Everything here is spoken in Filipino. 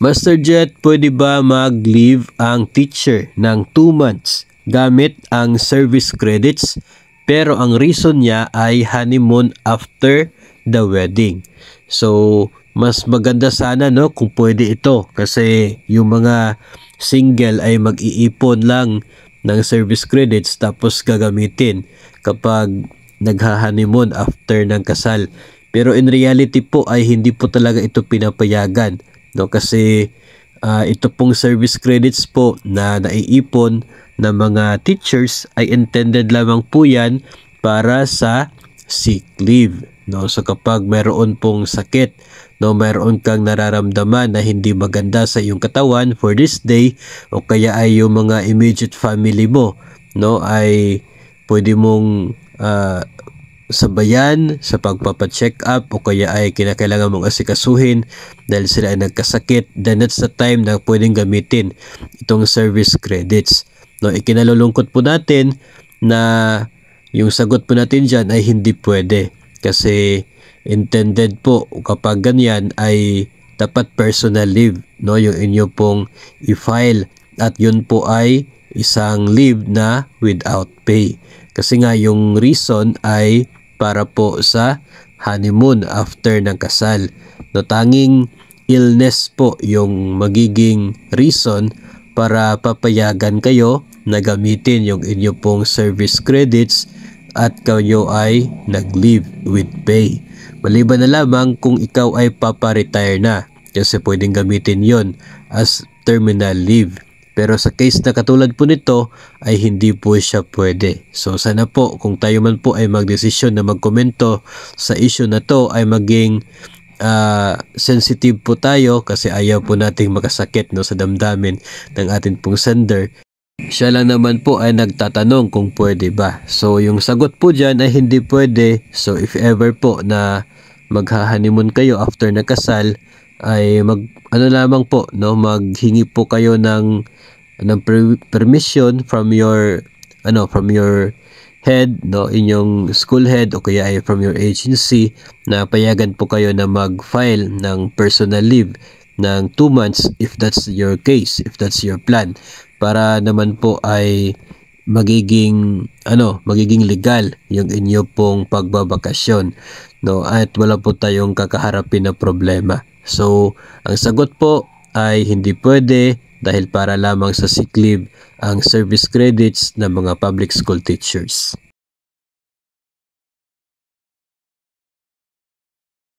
Master Jet, pwede ba mag-leave ang teacher ng 2 months gamit ang service credits pero ang reason niya ay honeymoon after the wedding? So, mas maganda sana no kung pwede ito kasi yung mga single ay mag-iipon lang ng service credits tapos gagamitin kapag nagha-honeymoon after ng kasal. Pero in reality po ay hindi po talaga ito pinapayagan. No, kasi ito pong service credits po na naiipon ng mga teachers ay intended lamang po yan para sa sick leave. No, so kapag mayroon pong sakit, no, mayroon kang nararamdaman na hindi maganda sa iyong katawan for this day o kaya ay yung mga immediate family mo, no, ay pwede mong sabayan sa pagpapacheck up o kaya ay kinakailangan mong asikasuhin dahil sila ay nagkasakit, then that's the time na pwedeng gamitin itong service credits. No, ikinalulungkot po natin na yung sagot po natin dyan ay hindi pwede kasi intended po kapag ganyan ay dapat personal leave, no, yung inyo pong i-file at yun po ay isang leave na without pay kasi nga yung reason ay para po sa honeymoon after ng kasal. No, tanging illness po yung magiging reason para papayagan kayo na gamitin yung inyo pong service credits at kayo ay nag-leave with pay. Maliban na lamang kung ikaw ay paparetire na kasi pwedeng gamitin yon as terminal leave. Pero sa case na katulad po nito ay hindi po siya pwede. So sana po kung tayo man po ay magdesisyon na magkomento sa issue na to ay maging sensitive po tayo kasi ayaw po nating makasakit no sa damdamin ng ating pong sender. Siya lang naman po ay nagtatanong kung pwede ba. So yung sagot po dyan ay hindi pwede. So if ever po na magha-honeymoon kayo after na kasal ay lamang po no maghingi po kayo ng permission from your head, no, inyong school head o kaya ay from your agency na payagan po kayo na mag-file ng personal leave ng 2 months if that's your case, if that's your plan, para naman po ay magiging legal yung inyo pong pagbabakasyon, no, at wala po tayong kakaharapin na problema. So ang sagot po ay hindi pwede dahil para lamang sa sick leave ang service credits ng mga public school teachers.